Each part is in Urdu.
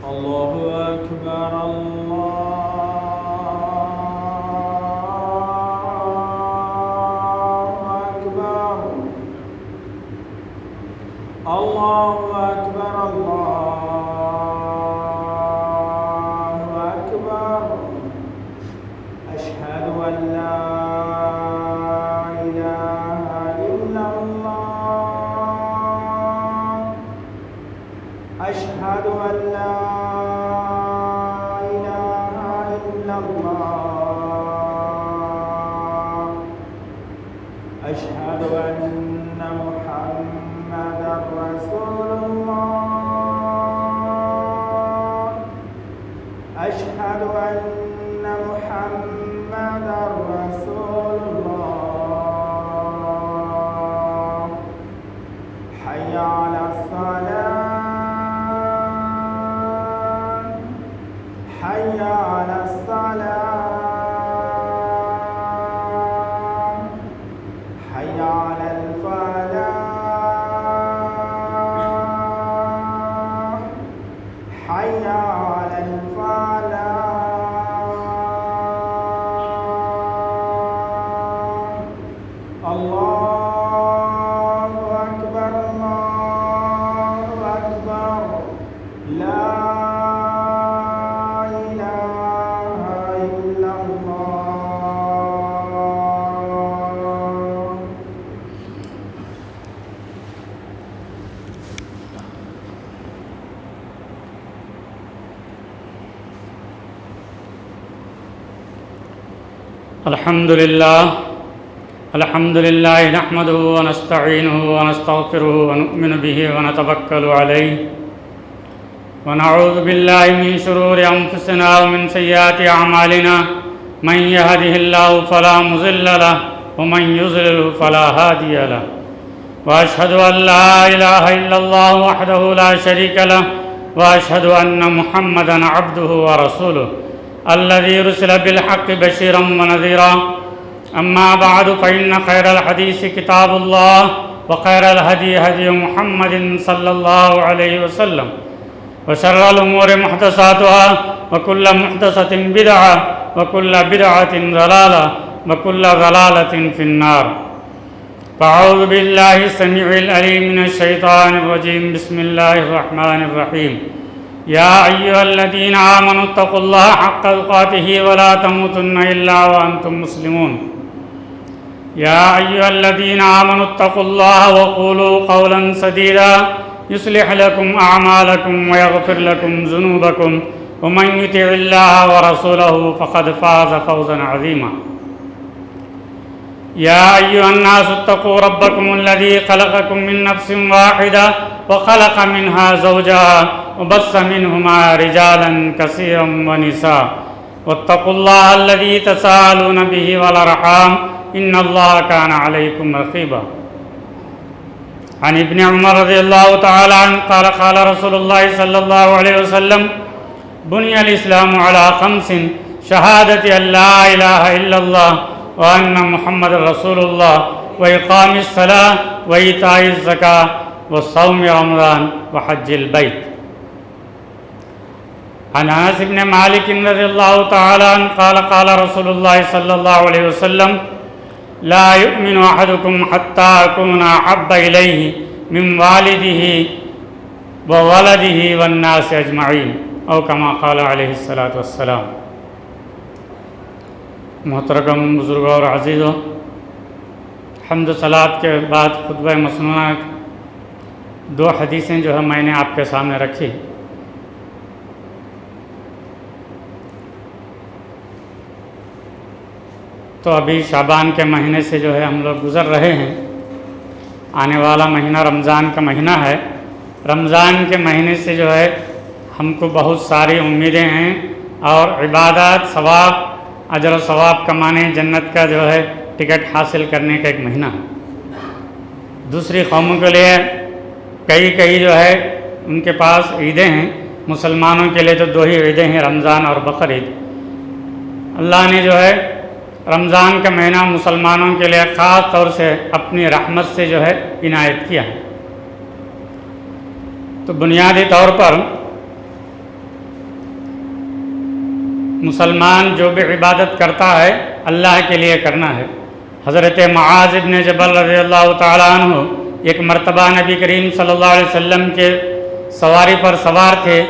الله أكبر الله أكبر الله أكبر أشهد أن لا إله إلا الله أشهد أن لا إله إلا الله أشهد أن محمدا رسول الله أشهد أن محمدا رسول الله حي على الصلاة حي على الصلاة حي على الفلاح حي على الفلاح الله أكبر الله أكبر لا إله إلا الله. الحمد لله نحمده ونستعينه ونستغفره ونؤمن به ونتوكل عليه ونعوذ بالله من شرور أنفسنا ومن سيئات أعمالنا من يهده الله فلا مضل له ومن يضلل فلا هادي له وأشهد أن لا إله إلا الله وحده لا شريك له وأشهد أن محمدا عبده ورسوله الذي رسل بالحق بشيرا ونذيرا أما بعد فإن خير الحديث كتاب الله وخير الهدي هدي محمد صلى الله عليه وسلم وشر الأمور محدثاتها وكل محدثة بدعة وكل بدعة ضلالة وكل ضلالة في النار. فأعوذ بالله السميع العليم من الشيطان الرجيم. بسم الله الرحمن الرحيم. يا أيها الذين آمنوا اتقوا الله حق تقاته ولا تموتن إلا وأنتم مسلمون. يا أيها الذين آمنوا اتقوا الله وقولوا قولا سديدا يصلح لكم أعمالكم ويغفر لكم ذنوبكم ومن يطع الله ورسوله فقد فاز فوزا عظيما. يا أيها الناس اتقوا ربكم الذي خلقكم من نفس واحدة وخلق منها زوجها وبث منهما رجالا كثيرا ونساء واتقوا الله الذي تساءلون به والأرحام إن الله كان عليكم رقيبا. عن ابن عمر رضي الله تعالى عنه قال قال رسول الله صلى الله عليه وسلم بني الإسلام على خمس شهادة أن لا إله إلا الله وأن محمد رسول الله وإقام الصلاة وإيتاء الزكاة وصوم رمضان وحج البيت. عن أنس بن مالك رضي الله تعالى عنه قال قال رسول الله صلى الله عليه وسلم لا يؤمن أحدكم حتى أكون أحب إليه من والده وولده والناس أجمعين أو كما قال عليه الصلاة والسلام. محترم بزرگوں اور عزیزوں، حمد و صلات کے بعد خطبہ مسنونہ دو حدیثیں جو ہے میں نے آپ کے سامنے رکھی. تو ابھی شعبان کے مہینے سے جو ہے ہم لوگ گزر رہے ہیں. آنے والا مہینہ رمضان کا مہینہ ہے. رمضان کے مہینے سے جو ہے ہم کو بہت ساری امیدیں ہیں اور عبادات، ثواب، اجر و ثواب کمانے، جنت کا جو ہے ٹکٹ حاصل کرنے کا ایک مہینہ ہے. دوسری قوموں کے لیے کئی جو ہے ان کے پاس عیدیں ہیں. مسلمانوں کے لیے تو دو ہی عیدیں ہیں، رمضان اور بقرعید. اللہ نے جو ہے رمضان کا مہینہ مسلمانوں کے لیے خاص طور سے اپنی رحمت سے جو ہے عنایت کیا ہے. تو بنیادی طور پر مسلمان جو بھی عبادت کرتا ہے اللہ کے لیے کرنا ہے۔ حضرت معاذ ابن جبل رضی اللہ تعالیٰ عنہ ایک مرتبہ نبی کریم صلی اللہ علیہ وسلم کے سواری پر سوار تھے۔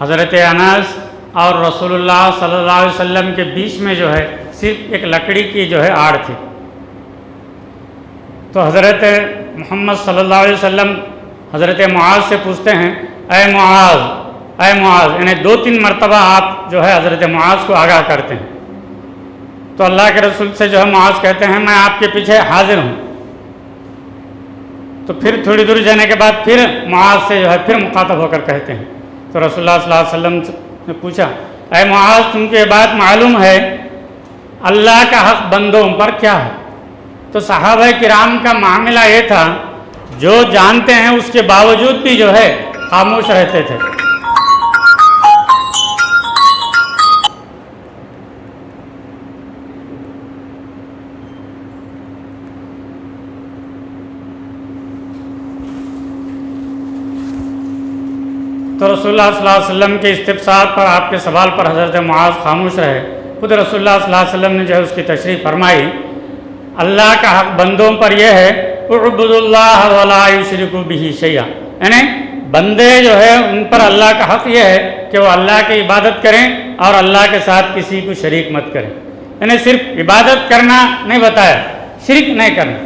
حضرت انس اور رسول اللہ صلی اللہ علیہ وسلم کے بیچ میں جو ہے صرف ایک لکڑی کی جو ہے آڑ تھی۔ تو حضرت محمد صلی اللہ علیہ وسلم حضرت معاذ سے پوچھتے ہیں، اے معاذ، اے معاذ، یعنی 2-3 مرتبہ آپ جو ہے حضرت معاذ کو آگاہ کرتے ہیں۔ تو اللہ کے رسول سے جو ہے معاذ کہتے ہیں، میں آپ کے پیچھے حاضر ہوں۔ تو پھر تھوڑی دور جانے کے بعد پھر معاذ سے جو ہے پھر مخاطب ہو کر کہتے ہیں۔ تو رسول اللہ صلی اللہ علیہ وسلم نے پوچھا، اے معاذ، تم کو یہ بات معلوم ہے اللہ کا حق بندوں پر کیا ہے؟ تو صحابہ کرام کا معاملہ یہ تھا، جو جانتے ہیں اس کے باوجود بھی جو ہے خاموش رہتے تھے۔ تو رسول اللہ صلی اللہ علیہ وسلم کے استفسار پر، آپ کے سوال پر حضرت معاذ خاموش رہے۔ خود رسول اللہ صلی اللہ علیہ وسلم نے جو ہے اس کی تشریح فرمائی، اللہ کا حق بندوں پر یہ ہے، اعبدوا اللہ ولا یشرکوا بہ شیئا، یعنی بندے جو ہے ان پر اللہ کا حق یہ ہے کہ وہ اللہ کی عبادت کریں اور اللہ کے ساتھ کسی کو شریک مت کریں، یعنی صرف عبادت کرنا نہیں بتایا، شرک نہیں کرنا۔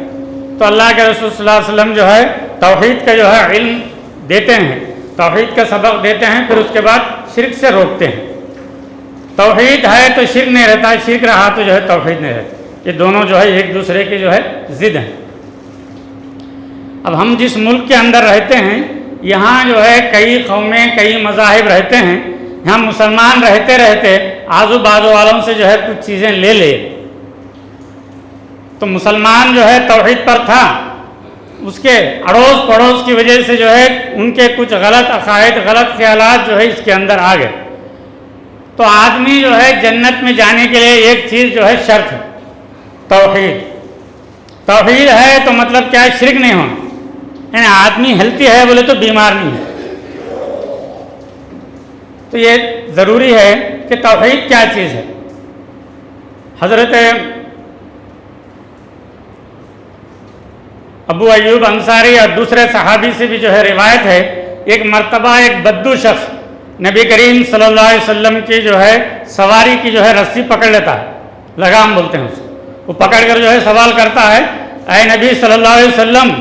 تو اللہ کے رسول صلی اللہ علیہ وسلم جو ہے توحید کا جو ہے علم دیتے ہیں، توحید کا سبق دیتے ہیں، پھر اس کے بعد شرک سے روکتے ہیں۔ توحید ہے تو شرک نہیں رہتا، شرک رہا تو جو ہے توحید نہیں رہتا، یہ دونوں جو ہے ایک دوسرے کے جو ہے ضد ہیں۔ اب ہم جس ملک کے اندر رہتے ہیں یہاں جو ہے کئی قومیں، کئی مذاہب رہتے ہیں، یہاں مسلمان رہتے رہتے آزو بازو والوں سے جو ہے کچھ چیزیں لے لے، تو مسلمان جو ہے توحید پر تھا، اس کے اڑوس پڑوس کی وجہ سے جو ہے ان کے کچھ غلط عقائد، غلط خیالات جو ہے اس کے اندر آ گئے۔ تو آدمی جو ہے جنت میں جانے کے لیے ایک چیز جو ہے شرط ہے، توحید۔ توحید ہے تو مطلب کیا ہے؟ شرک نہیں ہونا، یعنی آدمی ہیلتھی ہے بولے تو بیمار نہیں ہے۔ تو یہ ضروری ہے کہ توحید کیا چیز ہے۔ حضرت ابو ایوب انصاری اور دوسرے صحابی سے بھی جو ہے روایت ہے، ایک مرتبہ ایک بدو شخص نبی کریم صلی اللہ علیہ وسلم کی جو ہے سواری کی جو ہے رسی پکڑ لیتا ہے، لگام بولتے ہیں اسے، وہ پکڑ کر جو ہے سوال کرتا ہے، اے نبی صلی اللہ علیہ وسلم،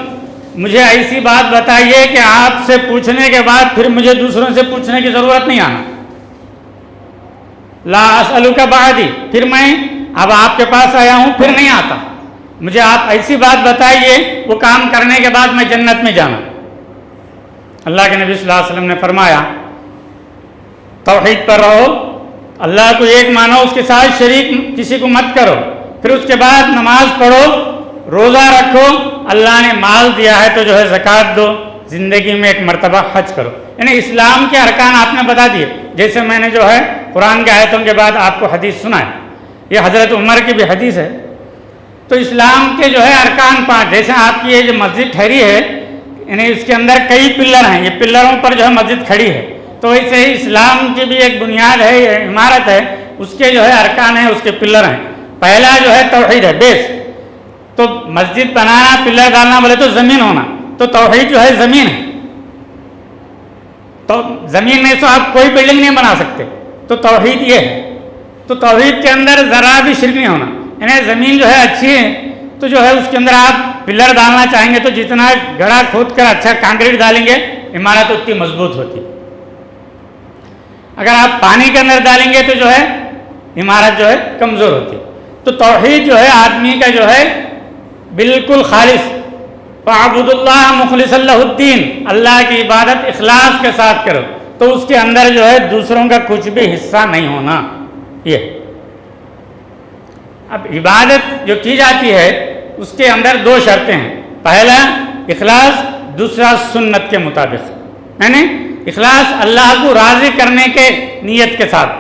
مجھے ایسی بات بتائیے کہ آپ سے پوچھنے کے بعد پھر مجھے دوسروں سے پوچھنے کی ضرورت نہیں آنا، لا اسألک بعدی، پھر میں اب آپ کے پاس آیا ہوں پھر نہیں آتا، مجھے آپ ایسی بات بتائیے وہ کام کرنے کے بعد میں جنت میں جانا۔ اللہ کے نبی صلی اللہ علیہ وسلم نے فرمایا، توحید پر رہو، اللہ کو ایک مانو، اس کے ساتھ شریک کسی کو مت کرو، پھر اس کے بعد نماز پڑھو، روزہ رکھو، اللہ نے مال دیا ہے تو جو ہے زکوٰۃ دو، زندگی میں ایک مرتبہ حج کرو، یعنی اسلام کے ارکان آپ نے بتا دیے، جیسے میں نے جو ہے قرآن کے آیتوں کے بعد آپ کو حدیث سنائے، یہ حضرت عمر کی بھی حدیث ہے۔ تو اسلام کے جو ہے ارکان 5، جیسے آپ کی یہ جو مسجد ٹھہری ہے، یعنی اس کے اندر کئی پلر ہیں، یہ پلروں پر جو ہے مسجد کھڑی ہے، تو ویسے ہی اسلام کی بھی ایک بنیاد ہے، یہ عمارت ہے، اس کے جو ہے ارکان ہیں، اس کے پلر ہیں۔ پہلا جو ہے توحید ہے، بیس۔ تو مسجد بنانا، پلر ڈالنا بولے تو زمین ہونا، تو توحید جو ہے زمین ہے، تو زمین میں تو آپ کوئی بلڈنگ نہیں بنا سکتے، تو توحید یہ ہے۔ تو توحید کے اندر ذرا بھی شرک نہیں ہونا، یعنی زمین جو ہے اچھی ہے تو جو ہے اس کے اندر آپ پلر ڈالنا چاہیں گے تو جتنا گڑھا کھود کر اچھا کانکریٹ ڈالیں گے عمارت اتنی مضبوط ہوتی، اگر آپ پانی کے اندر ڈالیں گے تو جو ہے عمارت جو ہے کمزور ہوتی۔ تو توحید جو ہے آدمی کا جو ہے بالکل خالص، فَاعْبُدُوا اللَّهَ مُخْلِصًا لَهُ الدِّينَ، اللہ کی عبادت اخلاص کے ساتھ کرو، تو اس کے اندر جو ہے دوسروں کا کچھ بھی حصہ نہیں ہونا۔ یہ اب عبادت جو کی جاتی ہے اس کے اندر 2 شرطیں ہیں، پہلا اخلاص، دوسرا سنت کے مطابق، یعنی اخلاص اللہ کو راضی کرنے کے نیت کے ساتھ،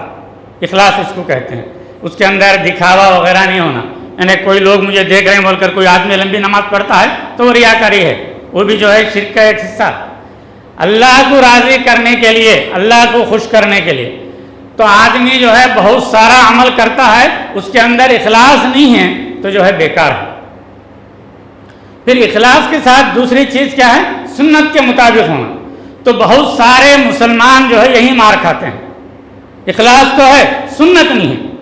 اخلاص اس کو کہتے ہیں، اس کے اندر دکھاوا وغیرہ نہیں ہونا، یعنی کوئی لوگ مجھے دیکھ رہے ہیں بول کر کوئی آدمی لمبی نماز پڑھتا ہے تو وہ ریاکاری ہے، وہ بھی جو ہے شرک کا ایک حصہ۔ اللہ کو راضی کرنے کے لیے، اللہ کو خوش کرنے کے لیے تو آدمی جو ہے بہت سارا عمل کرتا ہے، اس کے اندر اخلاص نہیں ہے تو جو ہے بیکار ہے۔ پھر اخلاص کے ساتھ دوسری چیز کیا ہے؟ سنت کے مطابق ہونا۔ تو بہت سارے مسلمان جو ہے یہی مار کھاتے ہیں، اخلاص تو ہے، سنت نہیں ہے۔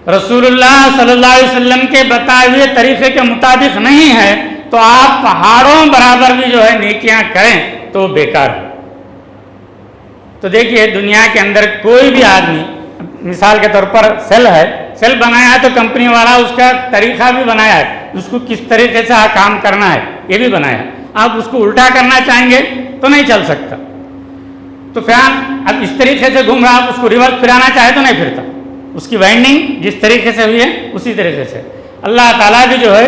رسول اللہ صلی اللہ علیہ وسلم کے بتائے ہوئے طریقے کے مطابق نہیں ہے تو آپ پہاڑوں برابر بھی جو ہے نیکیاں کریں تو بیکار ہے۔ تو دیکھیے دنیا کے اندر کوئی بھی آدمی، مثال کے طور پر سیل ہے، سیل بنایا ہے تو کمپنی والا اس کا طریقہ بھی بنایا ہے، اس کو کس طریقے سے کام کرنا ہے یہ بھی بنایا ہے۔ آپ اس کو الٹا کرنا چاہیں گے تو نہیں چل سکتا۔ تو فین اب اس طریقے سے گھوم رہا، آپ اس کو ریورس پھرانا چاہے تو نہیں پھرتا، اس کی وائنڈنگ جس طریقے سے ہوئی ہے اسی طریقے سے۔ اللہ تعالیٰ بھی جو ہے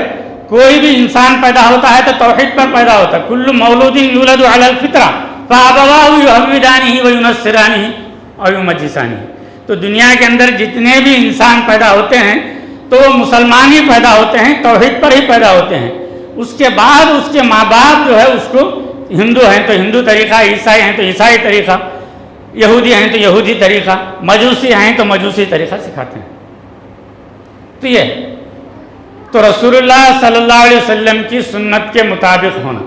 کوئی بھی انسان پیدا ہوتا ہے تو توحید پر پیدا ہوتا ہے۔ کل مولود یولد علی الفطرہ فابواہ یہودانہ وینصرانہ او یمجسانہ۔ تو دنیا کے اندر جتنے بھی انسان پیدا ہوتے ہیں تو وہ مسلمان ہی پیدا ہوتے ہیں، توحید پر ہی پیدا ہوتے ہیں۔ اس کے بعد اس کے ماں باپ جو ہے اس کو ہندو ہیں تو ہندو طریقہ، عیسائی ہیں تو عیسائی طریقہ، یہودی ہیں تو یہودی طریقہ، مجوسی ہیں تو مجوسی طریقہ سکھاتے ہیں۔ تو یہ تو رسول اللہ صلی اللہ علیہ وسلم کی سنت کے مطابق ہونا۔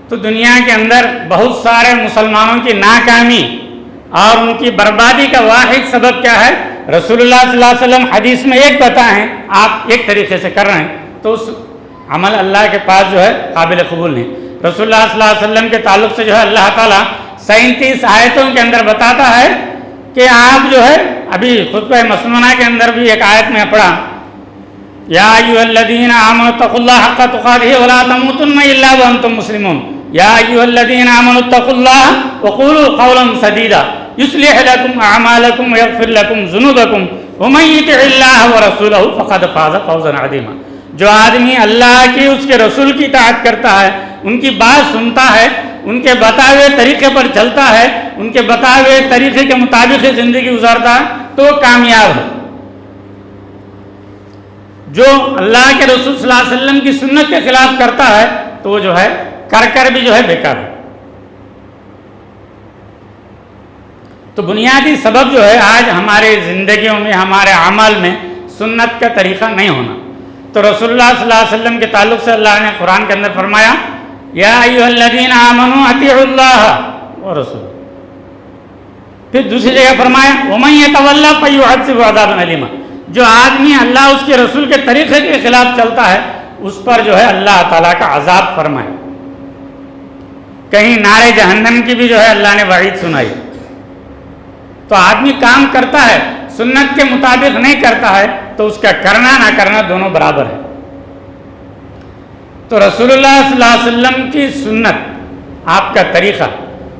تو دنیا کے اندر بہت سارے مسلمانوں کی ناکامی اور ان کی بربادی کا واحد سبب کیا ہے؟ رسول اللہ صلی اللہ علیہ وسلم حدیث میں ایک بتائیں، آپ ایک طریقے سے کر رہے ہیں تو اس عمل اللہ کے پاس جو ہے قابل قبول نہیں۔ رسول اللہ صلی اللہ علیہ وسلم کے تعلق سے جو ہے اللہ تعالیٰ 37 آیتوں کے اندر بتاتا ہے کہ آپ جو ہے ابھی خطبہ مسنونہ کے اندر بھی ایک آیت میں پڑھا، یا ایھا الذین آمنوا اتقوا اللہ حق تقاتہ ولا تموتن الا وانتم مسلمون، یا ایھا الذین آمنوا اتقوا اللہ وقولوا قولا سدیدا یصلح لکم اعمالکم ویغفر لکم ذنوبکم ومن یطع اللہ ورسولہ فقد فاز فوزا عظیما۔ جو آدمی اللہ کی، اس کے رسول کی اطاعت کرتا ہے، ان کی بات سنتا ہے، ان کے بتائے ہوئے طریقے پر چلتا ہے، ان کے بتائے ہوئے طریقے کے مطابق زندگی گزارتا ہے تو کامیاب ہے۔ جو اللہ کے رسول صلی اللہ علیہ وسلم کی سنت کے خلاف کرتا ہے تو وہ جو ہے کر بھی جو ہے بیکار ہے۔ تو بنیادی سبب جو ہے آج ہمارے زندگیوں میں، ہمارے عمل میں سنت کا طریقہ نہیں ہونا۔ تو رسول اللہ صلی اللہ علیہ وسلم کے تعلق سے اللہ نے قرآن کے اندر فرمایا، یا ایھا الذین آمنوا اطیعوا اللہ ورسولہ۔ پھر دوسری جگہ فرمایا، ومن یتولی فیعذبہ عذابا الیما۔ جو آدمی اللہ اس کے رسول کے طریقے کے خلاف چلتا ہے اس پر جو ہے اللہ تعالیٰ کا عذاب فرمائے۔ کہیں نارے جہنم کی بھی جو ہے اللہ نے وعید سنائی۔ تو آدمی کام کرتا ہے، سنت کے مطابق نہیں کرتا ہے تو اس کا کرنا نہ کرنا دونوں برابر ہے۔ تو رسول اللہ صلی اللہ علیہ وسلم کی سنت، آپ کا طریقہ،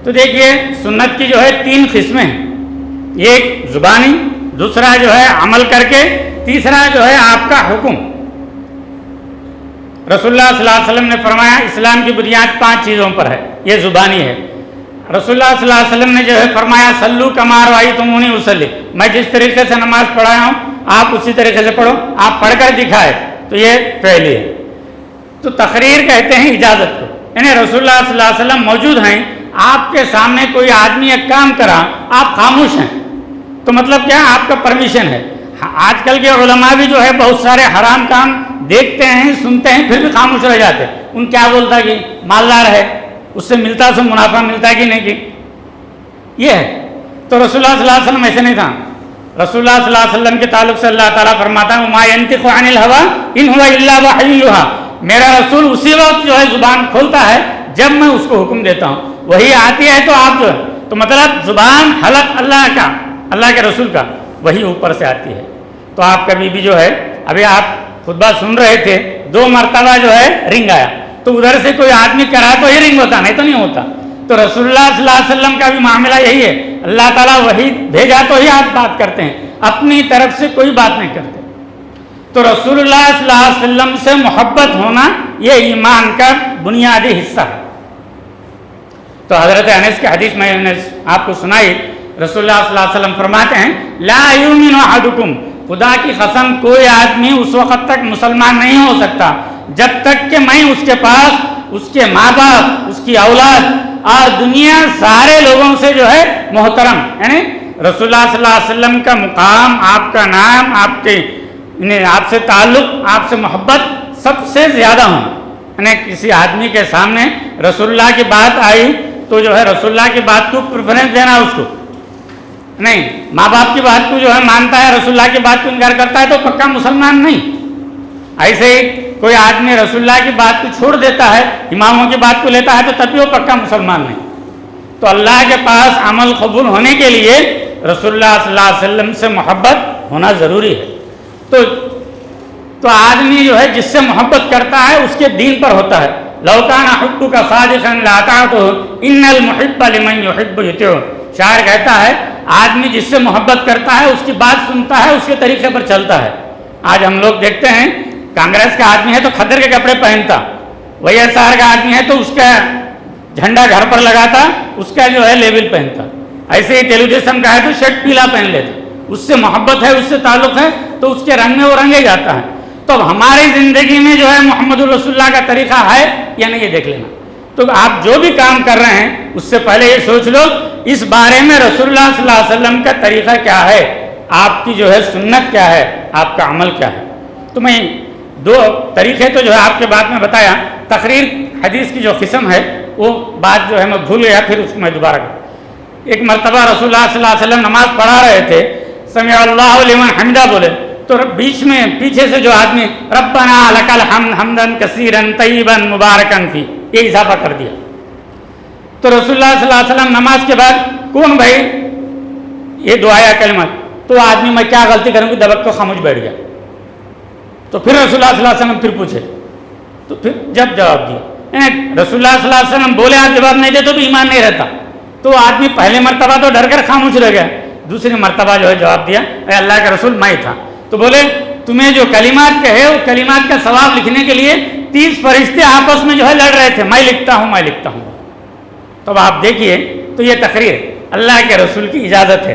تو دیکھیے سنت کی جو ہے 3 قسمیں ہیں، ایک زبانی، دوسرا جو ہے عمل کر کے، تیسرا جو ہے آپ کا حکم۔ رسول اللہ صلی اللہ علیہ وسلم نے فرمایا اسلام کی بنیاد 5 چیزوں پر ہے، یہ زبانی ہے۔ رسول اللہ صلی اللہ علیہ وسلم نے جو ہے فرمایا صلو کما رأیتمونی اصلی، میں جس طریقے سے نماز پڑھایا ہوں آپ اسی طریقے سے پڑھو، آپ پڑھ کر دکھائے تو یہ فعلی ہے۔ تو تقریر کہتے ہیں اجازت کو، یعنی رسول اللہ صلی اللہ علیہ وسلم موجود ہیں، آپ کے سامنے کوئی آدمی ایک کام کرا، آپ خاموش ہیں تو مطلب کیا؟ آپ کا پرمیشن ہے۔ آج کل کے علماء بھی جو ہے بہت سارے حرام کام دیکھتے ہیں، سنتے ہیں، پھر بھی خاموش رہ جاتے ہیں۔ ان کیا بولتا کہ مالدار ہے، اس سے ملتا سو منافع ملتا ہے کہ نہیں کہ یہ ہے۔ تو رسول اللہ صلی اللہ علیہ وسلم ایسے نہیں تھا۔ رسول اللہ صلی اللہ علیہ وسلم کے تعلق سے اللہ تعالیٰ فرماتا ہے وما ينطق عن الهوى ان هو الا وحی یوحی، میرا رسول اسی وقت جو ہے زبان کھولتا ہے جب میں اس کو حکم دیتا ہوں، وہی آتی ہے تو آپ جو ہے، تو مطلب زبان حلق اللہ کا، اللہ کے رسول کا، وہی اوپر سے آتی ہے۔ تو آپ کبھی بھی جو ہے، ابھی آپ خطبہ سن رہے تھے، 2 مرتبہ جو ہے رنگ آیا تو ادھر سے کوئی آدمی کرا تو ہی رنگ ہوتا، نہیں تو نہیں ہوتا۔ تو رسول اللہ صلی اللہ علیہ وسلم کا بھی معاملہ یہی ہے، اللہ تعالیٰ وہی بھیجا تو ہی آپ بات کرتے ہیں، اپنی طرف سے کوئی بات نہیں کرتے۔ تو رسول اللہ صلی اللہ علیہ وسلم سے محبت ہونا یہ ایمان کا بنیادی حصہ ہے۔ تو حضرت انس کی حدیث میں نے آپ کو سنائی رسول اللہ صلی اللہ علیہ وسلم فرماتے ہیں لا یؤمن احدکم، خدا کی قسم کوئی آدمی اس وقت تک مسلمان نہیں ہو سکتا جب تک کہ میں اس کے پاس اس کے ماں باپ، اس کی اولاد اور دنیا سارے لوگوں سے جو ہے محترم، یعنی رسول اللہ صلی اللہ علیہ وسلم کا مقام، آپ کا نام، آپ سے تعلق، آپ سے محبت سب سے زیادہ ہوں. یعنی کسی آدمی کے سامنے رسول اللہ کی بات آئی تو جو ہے رسول اللہ کی بات کو پریفرنس دینا، اس کو نہیں. ماں باپ کی بات کو جو ہے مانتا ہے، رسول اللہ کی بات کو انکار کرتا ہے تو پکا مسلمان نہیں. ایسے ہی کوئی آدمی رسول اللہ کی بات کو چھوڑ دیتا ہے، اماموں کی بات کو لیتا ہے تو تب بھی وہ پکا مسلمان نہیں. تو اللہ کے پاس عمل قبول ہونے کے لیے رسول اللہ صلی اللہ علیہ وسلم سے محبت ہونا ضروری ہے. تو آدمی جو ہے جس سے محبت کرتا ہے اس کے دین پر ہوتا ہے. لو کان حبک صادقا لاطعته ان المحب لمن يحب یطیع. شاعر کہتا ہے آدمی جس سے محبت کرتا ہے اس کی بات سنتا ہے، اس کے طریقے پر چلتا ہے. آج ہم لوگ دیکھتے ہیں کانگریس کا آدمی ہے تو کھدر کے کپڑے پہنتا، وہی ایس آر کا آدمی ہے تو اس کا جھنڈا گھر پر لگاتا، اس کا جو ہے لیبل پہنتا. ایسے ہی تیلگو دیشم کا ہے تو شرٹ پیلا پہن لیتا. اس سے محبت ہے، اس سے تعلق ہے تو اس کے رنگ میں وہ رنگے جاتا ہے. تو ہماری زندگی میں جو ہے محمد الرسول اللہ کا طریقہ ہے یا نہیں، یہ دیکھ لینا. تو آپ جو بھی کام کر رہے ہیں اس سے پہلے یہ سوچ لو اس بارے میں رسول اللہ صلی اللہ علیہ وسلم کا طریقہ کیا ہے، آپ کی جو ہے سنت کیا ہے، آپ کا عمل کیا ہے. تو میں دو طریقے تو جو ہے آپ کے بات میں بتایا. تقریر حدیث کی جو قسم ہے وہ بات جو ہے میں بھول گیا، پھر اس کو میں دوبارہ ایک مرتبہ رسول اللہ صلی اللہ علیہ وسلم نماز پڑھا رہے تھے، سمع اللہ لمن حمدہ بولے تو بیچ میں پیچھے سے جو آدمی ربنا لک الحمد حمدا کثیرا طیبا مبارکا فی، یہ اضافہ کر دیا. تو رسول اللہ صلی اللہ علیہ وسلم نماز کے بعد کون بھائی یہ دعایا کلمات، تو آدمی میں کیا غلطی کروں گی دبک تو خاموش بیٹھ گیا. تو پھر رسول اللہ صلی اللہ علیہ وسلم پھر پوچھے تو پھر جب جواب دیا. رسول اللہ صلی اللہ علیہ وسلم بولے آپ جواب نہیں دے تو بھی ایمان نہیں رہتا. تو آدمی پہلے مرتبہ تو ڈر کر خاموش رہ گیا، دوسری مرتبہ جو ہے جواب دیا اے اللہ کے رسول میں تھا. تو بولے تمہیں جو کلمات کہے وہ کلمات کا ثواب لکھنے کے لیے 30 فرشتے آپس میں جو ہے لڑ رہے تھے، میں لکھتا ہوں میں لکھتا ہوں. تو آپ دیکھیے تو یہ تقریر اللہ کے رسول کی اجازت ہے.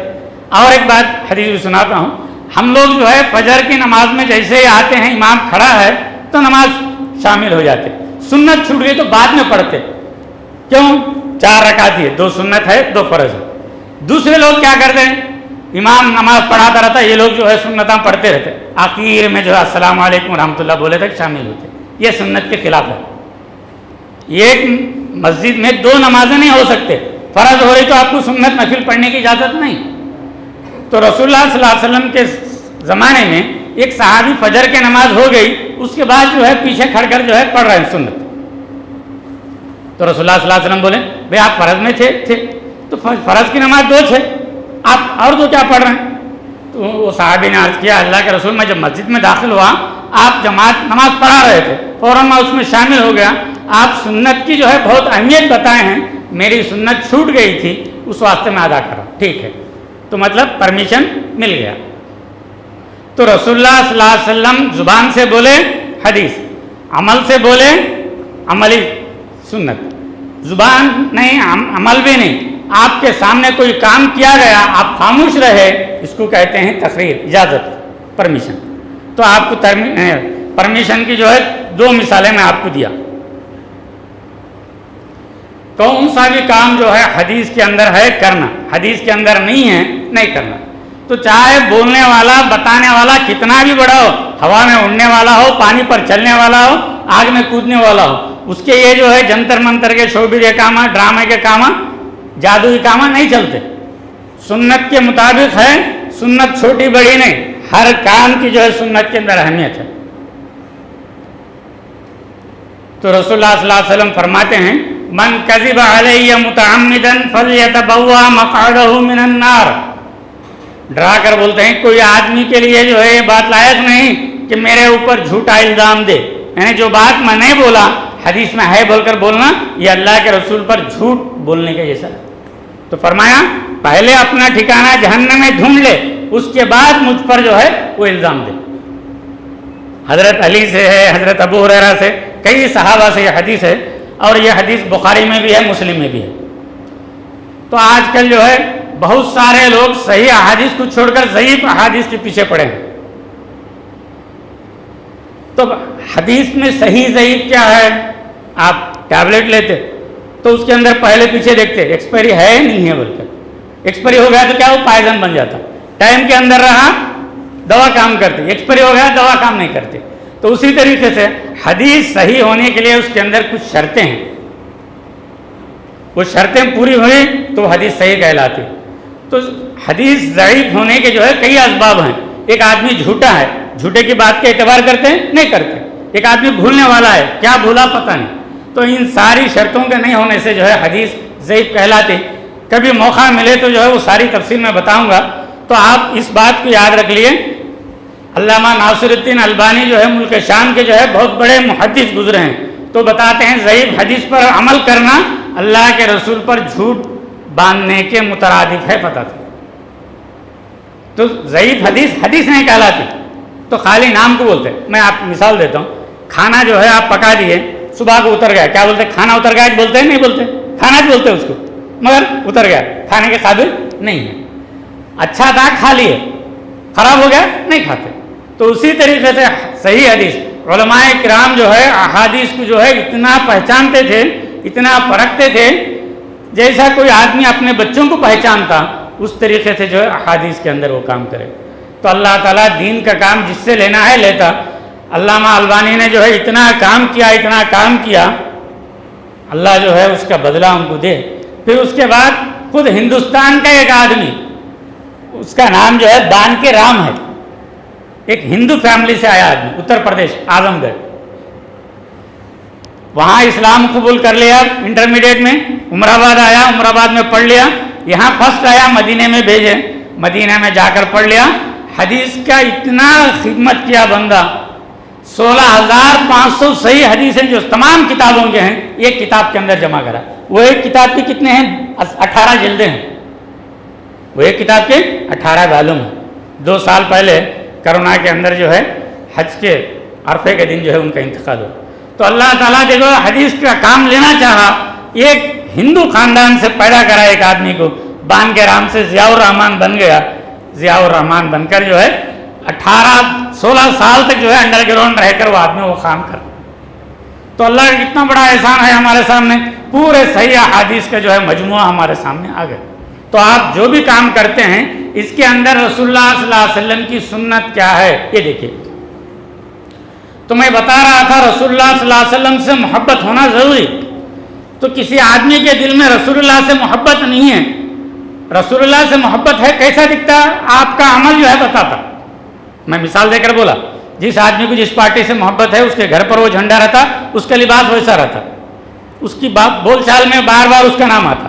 اور ایک بات حدیث بھی سناتا ہوں. ہم لوگ جو ہے فجر کی نماز میں جیسے ہی آتے ہیں امام کھڑا ہے تو نماز شامل ہو جاتے، سنت چھوٹ گئی تو بعد میں پڑھتے. کیوں؟ 4 رکعت ہے، 2 سنت ہے 2 فرض ہے. دوسرے لوگ کیا کرتے ہیں، امام نماز پڑھاتا رہتا، یہ لوگ جو ہے سنتاں پڑھتے رہتے، آخر میں جو ہے السلام علیکم ورحمۃ اللہ بولے تک شامل ہوتے. یہ سنت کے خلاف ہے. ایک مسجد میں 2 نمازیں نہیں ہو سکتے، فرض ہو رہی تو آپ کو سنت نفل پڑھنے کی اجازت نہیں. تو رسول اللہ صلی اللہ علیہ وسلم کے زمانے میں ایک صحابی فجر کی نماز ہو گئی، اس کے بعد جو ہے پیچھے کھڑ کر جو ہے پڑھ رہے ہیں سنت. تو رسول اللہ صلی اللہ علیہ وسلم بولے بھائی آپ فرض میں تھے تو فرض کی نماز 2 ہے، آپ اور 2 کیا پڑھ رہے ہیں؟ تو وہ صحابی نے عرض کیا اللہ کے رسول میں جب مسجد میں داخل ہوا آپ جماعت نماز پڑھا رہے تھے، فوراً میں اس میں شامل ہو گیا. آپ سنت کی جو ہے بہت اہمیت بتائے ہیں، میری سنت چھوٹ گئی تھی اس واسطے میں ادا کرا. ٹھیک ہے، تو مطلب پرمیشن مل گیا. تو رسول اللہ صلی اللہ علیہ وسلم زبان سے بولے حدیث، عمل سے بولے عملی سنت. زبان نہیں عمل بھی نہیں، آپ کے سامنے کوئی کام کیا گیا آپ خاموش رہے، اس کو کہتے ہیں تقریر، اجازت، پرمیشن. تو آپ کو پرمیشن کی جو ہے 2 مثالیں میں آپ کو دیا. کون سا بھی کام جو ہے حدیث کے اندر ہے کرنا، حدیث کے اندر نہیں ہے نہیں کرنا. تو چاہے بولنے والا بتانے والا کتنا بھی بڑا ہو، ہوا میں اڑنے والا ہو، پانی پر چلنے والا ہو، آگ میں کودنے والا ہو، اس کے یہ جو ہے جنتر منتر کے شعبے کے کام، ڈرامے کے کام، جادوئی کام نہیں چلتے. سنت کے مطابق ہے، سنت چھوٹی بڑی نہیں، ہر کام کی جو ہے سنت کے اندر اہمیت ہے. تو رسول اللہ صلی اللہ علیہ وسلم فرماتے ہیں من کذب علی متعمدا فلیتبوا مقعدہ من النار. ڈرا کر بولتے ہیں کوئی آدمی کے لیے جو ہے یہ بات لائق نہیں کہ میرے اوپر جھوٹا الزام دے، یعنی جو بات میں نہیں بولا حدیث میں ہے بول کر بولنا یہ اللہ کے رسول پر جھوٹ بولنے کا جیسا ہے. تو فرمایا پہلے اپنا ٹھکانہ جہنم میں ڈھونڈ لے، اس کے بعد مجھ پر جو ہے وہ الزام دے. حضرت علی سے ہے، حضرت ابو ہریرہ سے، کئی صحابہ سے یہ حدیث ہے، اور یہ حدیث بخاری میں بھی ہے مسلم میں بھی ہے. تو آج کل جو ہے بہت سارے لوگ صحیح احادیث کو چھوڑ کر ضعیف احادیث کے پیچھے پڑے ہیں. تو حدیث میں صحیح ضعیف کیا ہے؟ آپ ٹیبلٹ لیتے تو اس کے اندر پہلے پیچھے دیکھتے ایکسپائری ہے نہیں ہے، بول کر ایکسپائری ہو گیا تو کیا وہ پائزن بن جاتا. ٹائم کے اندر رہا دوا کام کرتی، ایکسپائری ہو گیا دوا کام نہیں کرتی. تو اسی طریقے سے حدیث صحیح ہونے کے لیے اس کے اندر کچھ شرطیں ہیں، وہ شرطیں پوری ہوئی تو حدیث صحیح کہلاتی. تو حدیث ضعیف ہونے کے جو ہے کئی اسباب ہیں. ایک آدمی جھوٹا ہے، جھوٹے کی بات کا اعتبار کرتے ہیں؟ نہیں کرتے. ایک آدمی بھولنے والا ہے، کیا بھولا پتہ نہیں. تو ان ساری شرطوں کے نہیں ہونے سے جو ہے حدیث ضعیف کہلاتی. کبھی موقع ملے تو جو ہے وہ ساری تفصیل میں بتاؤں گا. تو آپ اس بات کو یاد رکھ لیے، علامہ ناصر الدین البانی جو ہے ملک شام کے جو ہے بہت بڑے محدث گزرے ہیں. تو بتاتے ہیں ضعیف حدیث پر عمل کرنا اللہ کے رسول پر جھوٹ باندھنے کے مترادف ہے. پتہ تھا تو ضعیف حدیث نہیں کہلاتی، تو خالی نام کو بولتے. میں آپ مثال دیتا ہوں. کھانا جو ہے آپ پکا دیے، صبح کو اتر گیا، کیا بولتے؟ کھانا اتر گیا بولتے ہیں؟ نہیں بولتے. کھانا بولتے اس کو، مگر اتر گیا، کھانے کے قابل نہیں ہے. اچھا تھا کھا لیے، خراب ہو گیا نہیں کھاتے. تو اسی طریقے سے صحیح حدیث، علماء کرام جو ہے احادیث کو جو ہے اتنا پہچانتے تھے، اتنا پرکھتے تھے، جیسا کوئی آدمی اپنے بچوں کو پہچانتا اس طریقے سے جو ہے احادیث کے اندر وہ کام کرے. تو اللہ تعالیٰ دین کا کام جس سے لینا ہے لیتا. علامہ البانی نے جو ہے اتنا کام کیا، اللہ جو ہے اس کا بدلہ ان کو دے. پھر اس کے بعد خود ہندوستان کا ایک آدمی، اس کا نام جو ہے بان کے رام ہے، ایک ہندو فیملی سے آیا آدمی، اتر پردیش اعظم گڑھ. وہاں اسلام قبول کر لیا انٹرمیڈیٹ میں. عمر آباد آیا، عمر آباد میں پڑھ لیا. یہاں فرسٹ آیا، مدینے میں بھیجے، مدینہ میں جا کر پڑھ لیا. حدیث کا اتنا خدمت کیا بندہ، 16,500 صحیح حدیثیں جو تمام کتابوں کے ہیں ایک کتاب کے اندر جمع کرا. وہ ایک کتاب کی کتنے ہیں؟ 18 جلدیں ہیں. وہ ایک کتاب کے 18 والیوم ہیں. 2 سال پہلے کرونا کے اندر جو ہے حج کے عرفے کے دن جو ہے ان کا انتقال ہوا. تو اللہ تعالیٰ دیکھو حدیث کا کام لینا چاہا، ایک ہندو خاندان سے پیدا کرا ایک آدمی کو، بان کے رام سے ضیاء الرحمان بن گیا. ضیاء الرحمان بن کر جو ہے 16 سال تک جو ہے انڈر گراؤنڈ رہ کر وہ آدمی وہ کام کر. تو اللہ کا کتنا بڑا احسان ہے ہمارے سامنے. پورے صحیح احادیث کا جو ہے مجموعہ ہمارے سامنے آ گیا. تو آپ جو بھی کام کرتے ہیں اس کے اندر رسول اللہ صلی اللہ علیہ وسلم کی سنت کیا ہے یہ دیکھیے. تو میں بتا رہا تھا رسول اللہ صلی اللہ علیہ وسلم سے محبت ہونا ضروری. تو کسی آدمی کے دل میں رسول اللہ سے محبت نہیں ہے، رسول اللہ سے محبت ہے، کیسا دکھتا؟ آپ کا عمل جو ہے بتاتا. میں مثال دے کر بولا، جس آدمی کو جس پارٹی سے محبت ہے اس کے گھر پر وہ جھنڈا رہتا، اس کا لباس ویسا رہتا، اس کی بول چال میں بار بار اس کا نام آتا.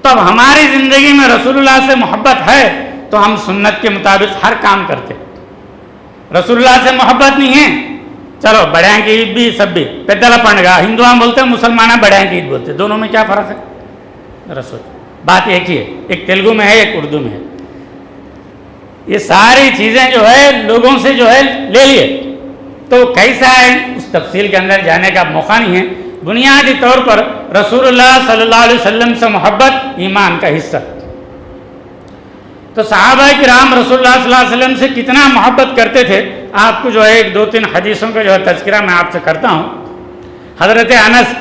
تو اب ہماری زندگی میں رسول اللہ سے محبت ہے تو ہم سنت کے مطابق ہر کام کرتے. رسول اللہ سے محبت نہیں ہے، چلو بڑیاں کی عید بھی سب بھی پیدلا پنڈگا، ہندو ہم بولتے ہیں، مسلمان بڑیاں کی عید بولتے ہیں. دونوں میں کیا فرق ہے؟ رسول بات ایک ہی ہے، ایک تیلگو میں ہے ایک اردو میں ہے. یہ ساری چیزیں جو ہے لوگوں سے جو ہے لے لیے. تو کیسا ہے اس تفصیل کے اندر جانے کا موقع نہیں ہے. بنیادی طور پر رسول اللہ صلی اللہ علیہ وسلم سے محبت ایمان کا حصہ. تو صحابہ کرام رسول اللہ صلی اللہ علیہ وسلم سے کتنا محبت کرتے تھے، آپ کو جو ہے 2-3 حدیثوں کا جو ہے تذکرہ میں آپ سے کرتا ہوں. حضرت انس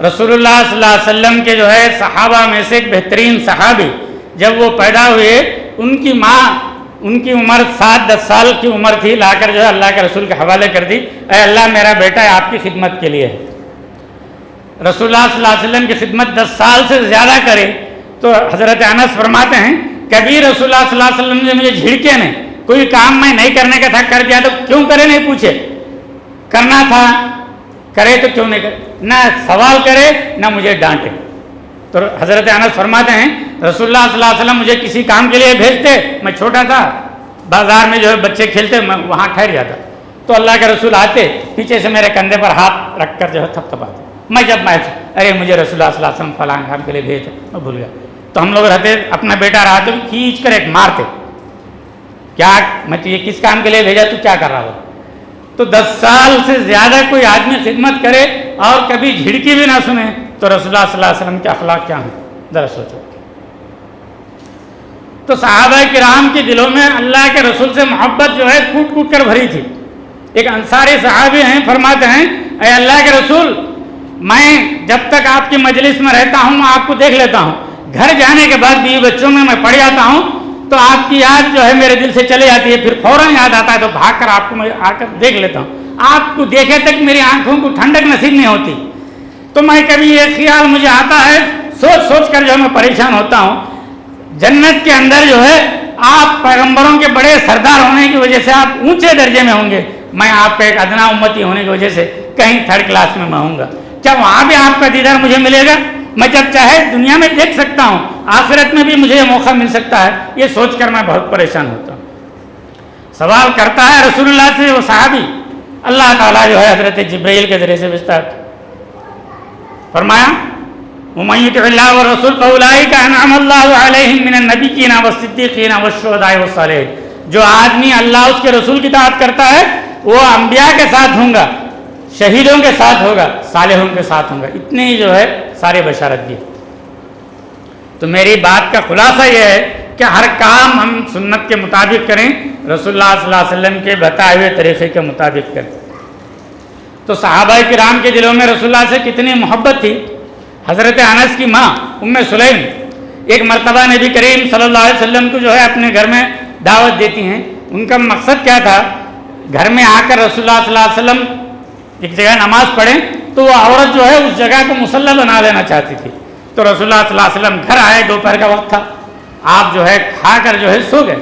رسول اللہ صلی اللہ علیہ وسلم کے جو ہے صحابہ میں سے ایک بہترین صحابی، جب وہ پیدا ہوئے ان کی ماں، ان کی عمر 7-10 سال کی عمر تھی، لا کر جو ہے اللہ کے رسول کے حوالے کر دی، اے اللہ میرا بیٹا ہے آپ کی خدمت کے لیے ہے. رسول اللہ صلی اللہ علیہ وسلم کی خدمت 10 سال سے زیادہ کرے. تو حضرت انس فرماتے ہیں کبھی رسول اللہ صلی اللہ علیہ وسلم نے مجھے جھڑکے نہیں، کوئی کام میں نہیں کرنے کا تھا کر دیا تو کیوں کرے نہیں پوچھے، کرنا تھا کرے تو کیوں نہیں کرے، نہ سوال کرے نہ مجھے ڈانٹے. تو حضرت انس فرماتے ہیں رسول اللہ صلی اللہ علیہ وسلم مجھے کسی کام کے لیے بھیجتے، میں چھوٹا تھا، بازار میں جو ہے بچے کھیلتے، میں وہاں ٹھہر جاتا. تو اللہ کے رسول آتے پیچھے سے میرے کندھے پر ہاتھ رکھ کر جو ہے تھپ تھپاتے. میں ارے مجھے رسول اللہ صلی اللہ علیہ وسلم فلاں کام کے لیے بھیجتے، میں بھول گیا. تو ہم لوگ رہتے اپنا بیٹا رہا تو کھینچ کر ایک مارتے، کیا میں تجھے کس کام کے لیے بھیجا، تو کیا کر رہا ہو. تو 10 سال سے زیادہ کوئی آدمی خدمت کرے اور کبھی جھڑکی بھی نہ سنے تو رسول اللہ صلی اللہ علیہ وسلم کے اخلاق کیا ہیں ذرا سوچو. تو صحابہ کرام کے دلوں میں اللہ کے رسول سے محبت جو ہے کوٹ کوٹ کر بھری تھی. ایک انصاری صحابی ہیں، فرماتے ہیں اے اللہ کے رسول، میں جب تک آپ کی مجلس میں رہتا ہوں آپ کو دیکھ لیتا ہوں، گھر جانے کے بعد بیوی بچوں میں پڑ جاتا ہوں تو آپ کی یاد جو ہے میرے دل سے چلے جاتی ہے، پھر فوراً یاد آتا ہے تو بھاگ کر آپ کو میں آ کر دیکھ لیتا ہوں. آپ کو دیکھے تک میری آنکھوں کو ٹھنڈک نصیب نہیں ہوتی. تو میں کبھی یہ خیال مجھے آتا ہے، سوچ سوچ کر جو میں پریشان ہوتا ہوں، جنت کے اندر جو ہے آپ پیغمبروں کے بڑے سردار ہونے کی وجہ سے آپ اونچے درجے میں ہوں گے، میں آپ کا ایک ادنا امتی ہونے کی وجہ سے کہیں تھرڈ کلاس میں ہوں گا. کیا وہاں بھی آپ کا دیدار مجھے ملے گا؟ میں جب چاہے دنیا میں دیکھ سکتا ہوں، آخرت میں بھی مجھے یہ موقع مل سکتا ہے. یہ سوچ کر میں بہت پریشان ہوتا ہوں. سوال کرتا ہے رسول اللہ سے وہ صحابی، اللہ تعالیٰ جو ہے حضرت جبرائیل کے ذریعے سے بھیجتا ہے. فرمایا وَمَن يُطِعِ اللَّهَ وَالرَّسُولَ فَأُولَٰئِكَ أَنْعَمَ اللَّهُ عَلَيْهِم مِّنَ النَّبِيِّينَ وَالصِّدِّيقِينَ وَالشُّهَدَاءِ وَالصَّالِحِينَ. جو آدمی اللہ اس کے رسول کی اطاعت کرتا ہے وہ انبیاء کے ساتھ ہوں گا، شہیدوں کے ساتھ ہوگا، صالحوں کے ساتھ ہوں گا. اتنے ہی جو ہے سارے بشارت دی. تو میری بات کا خلاصہ یہ ہے کہ ہر کام ہم سنت کے مطابق کریں، رسول اللہ صلی اللہ علیہ وسلم کے بتائے ہوئے طریقے کے مطابق کریں. تو صحابہ کرام کے دلوں میں رسول اللہ سے کتنی محبت تھی. حضرت انس کی ماں ام سلیم ایک مرتبہ نبی کریم صلی اللہ علیہ وسلم کو جو ہے اپنے گھر میں دعوت دیتی ہیں. ان کا مقصد کیا تھا؟ گھر میں آ کر رسول اللہ صلی اللہ علیہ وسلم ایک جگہ نماز پڑھیں تو وہ عورت جو ہے اس جگہ کو مصلی بنا لینا چاہتی تھی. تو رسول اللہ صلی اللہ علیہ وسلم گھر آئے، دوپہر کا وقت تھا، آپ جو ہے کھا کر جو ہے سو گئے.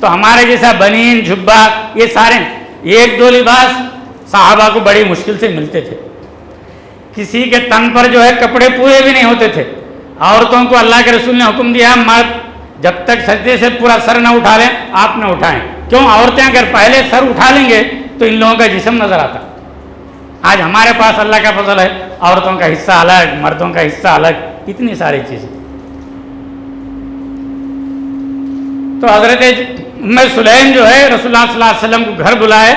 تو ہمارے جیسا بنین جھبا یہ سارے ایک دو لباس صحابہ کو بڑی مشکل سے ملتے تھے. کسی کے تن پر جو ہے کپڑے پورے بھی نہیں ہوتے تھے. عورتوں کو اللہ کے رسول نے حکم دیا مرد جب تک سجدے سے پورا سر نہ اٹھا لیں آپ نہ اٹھائیں. کیوں؟ عورتیں اگر پہلے سر اٹھا لیں گے تو ان لوگوں کا جسم نظر آتا. آج ہمارے پاس اللہ کا فضل ہے، عورتوں کا حصہ الگ، مردوں کا حصہ الگ، اتنی ساری چیزیں. تو حضرت ام سلیم جو ہے رسول اللہ صلی اللہ علیہ وسلم کو گھر بلائے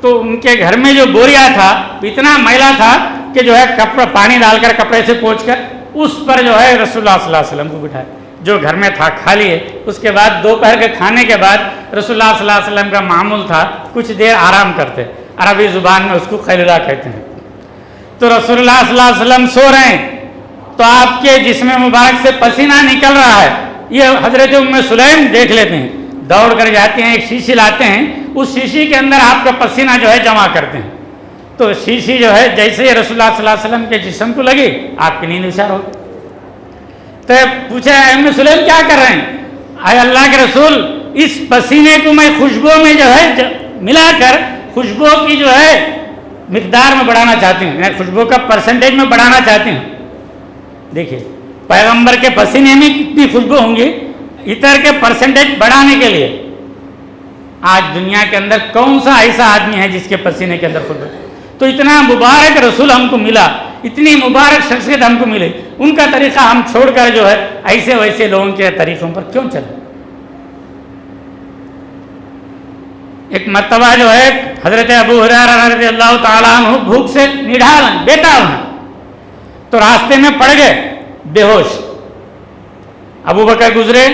تو ان کے گھر میں جو بوریا تھا اتنا میلا تھا کہ جو ہے کپڑا پانی ڈال کر کپڑے سے پوچھ کر اس پر جو ہے رسول اللہ صلی اللہ علیہ وسلم کو بٹھائے. جو گھر میں تھا کھا لیے. اس کے بعد دوپہر کے کھانے کے بعد رسول اللہ صلی اللہ علیہ وسلم کا معمول تھا کچھ دیر آرام کرتے. عربی زبان میں اس کو خیلولہ کہتے ہیں. تو رسول اللہ صلی اللہ علیہ وسلم سو رہے ہیں تو آپ کے جسم مبارک سے پسینہ نکل رہا ہے. یہ حضرت ام سلیم دیکھ لیتے ہیں، دوڑ کر جاتے ہیں، ایک شیشی لاتے ہیں، اس شیشی کے اندر آپ کا پسینہ جو ہے جمع کرتے ہیں. تو شیشی جو ہے جیسے رسول اللہ صلی اللہ علیہ وسلم کے جسم کو لگی آپ کی نیند اشار ہو. تو پوچھا ام سلیم کیا کر رہے ہیں؟ اے اللہ کے رسول اس پسینے کو میں خوشبو میں جو ہے ملا کر خوشبو کی جو ہے مقدار میں بڑھانا چاہتی ہوں، یعنی خوشبو کا پرسنٹیج میں بڑھانا چاہتی ہوں. دیکھیے پیغمبر کے پسینے میں کتنی خوشبو ہوں گی، عطر کے پرسنٹیج بڑھانے کے لیے. آج دنیا کے اندر کون سا ایسا آدمی ہے جس کے پسینے کے اندر خوشبو؟ تو اتنا مبارک رسول ہم کو ملا، اتنی مبارک شخصیت ہم کو ملے، ان کا طریقہ ہم چھوڑ کر جو ہے ایسے ویسے لوگوں کے طریقوں پر کیوں چلیں؟ ایک مرتبہ جو ہے حضرت ابو ہریرہ رضی اللہ تعالیٰ عنہ بھوک سے نڈھال ہیں، بیتاب ہیں، تو راستے میں پڑ گئے بے ہوش. ابو بکر گزرے،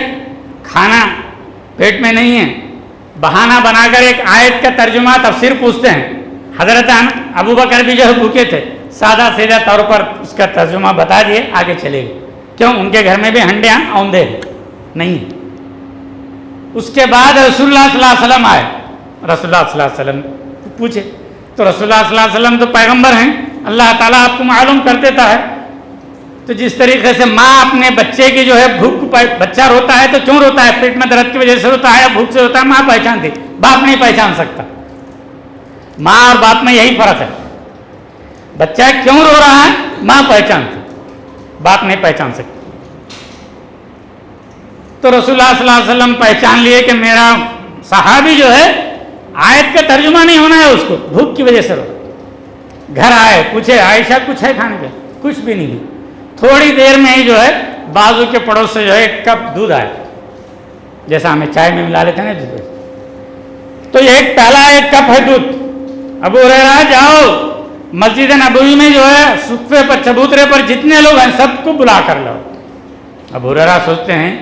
کھانا پیٹ میں نہیں ہے، بہانہ بنا کر ایک آیت کا ترجمہ تفسیر پوچھتے ہیں. حضرت ابو بکر بھی جو ہے بھوکے تھے، سادہ سیدھا طور پر اس کا ترجمہ بتا دیے، آگے چلے گئے. کیوں؟ ان کے گھر میں بھی ہنڈیاں اوندے نہیں. اس کے بعد رسول اللہ صلی اللہ علیہ وسلم آئے، رسول اللہ صلی اللہ علیہ وسلم پوچھے تو رسول اللہ صلی اللہ علیہ وسلم تو پیغمبر ہیں، اللہ تعالیٰ آپ کو معلوم کر دیتا ہے. تو جس طریقے سے ماں اپنے بچے کی جو ہے بھوک، بچہ روتا ہے تو کیوں روتا ہے؟ پیٹ میں درد کی وجہ سے روتا ہے یا بھوک سے روتا ہے؟ ماں پہچانتی، باپ نہیں پہچان سکتا. ماں اور باپ میں یہی فرق ہے. بچہ کیوں رو رہا ہے ماں پہچانتی، باپ نہیں پہچان سکتا. تو رسول اللہ صلی اللہ علیہ وسلم پہچان لیے کہ میرا صحابی جو ہے آیت کا ترجمہ نہیں ہونا ہے، اس کو بھوک کی وجہ سے رو. گھر آئے، پوچھے عائشہ کچھ ہے کھانے کے؟ کچھ بھی نہیں. تھوڑی دیر میں ہی جو ہے بازو کے پڑوس سے جو ہے ایک کپ دودھ آیا، جیسا ہمیں چائے میں ملا لیتے ہیں نا دودھ. تو یہ ایک پیالہ ایک کپ ہے دودھ. ابو ہریرہ جاؤ مسجد نبوی میں جو ہے صفے پر چبوترے پر جتنے لوگ ہیں سب کو بلا کر لاؤ. ابو ہریرہ سوچتے ہیں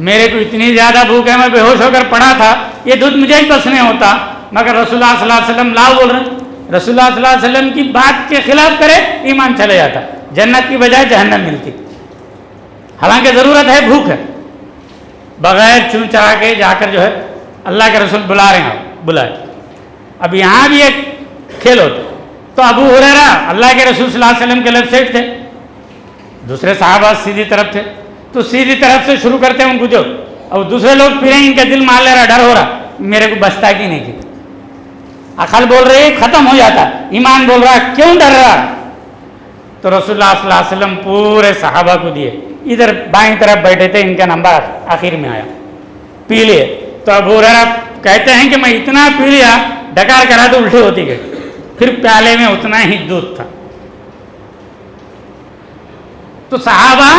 میرے کو اتنی زیادہ بھوک ہے میں بے ہوش ہو کر پڑا تھا, یہ دودھ مجھے ہی بس نہیں ہوتا, مگر رسول اللہ صلی اللہ علیہ وسلم لاؤ بول رہے ہیں. رسول اللہ صلی اللہ علیہ وسلم کی بات کے خلاف کرے ایمان چلے جاتا, جنت کی بجائے جہنم ملتی. حالانکہ ضرورت ہے, بھوک ہے, بغیر چون چرا کے جا کر جو ہے اللہ کے رسول بلا رہے ہیں, بلائے. اب یہاں بھی ایک کھیل ہوتا. تو ابو ہریرہ اللہ کے رسول صلی اللہ علیہ وسلم کے لیفٹ سائڈ تھے, دوسرے صحابہ سیدھی طرف تھے. تو سیدھی طرف سے شروع کرتے ہیں ان کو جو, اور دوسرے لوگ پھر ان کا دل مان لے رہا, ڈر ہو رہا, میرے کو بچتا کی نہیں کی. عقل بول رہی ختم ہو جاتا, ایمان بول رہا کیوں ڈر رہا. تو رسول اللہ صلی اللہ علیہ وسلم پورے صحابہ کو دیے, ادھر بائیں طرف بیٹھے تھے, ان کا نمبر آخر میں آیا, پی لیے. تو ابو ہریرہ کہتے ہیں کہ میں اتنا پی لیا, ڈکار کرا تو الٹی ہوتی گئی, پھر پیالے میں اتنا ہی دودھ تھا. تو صحابہ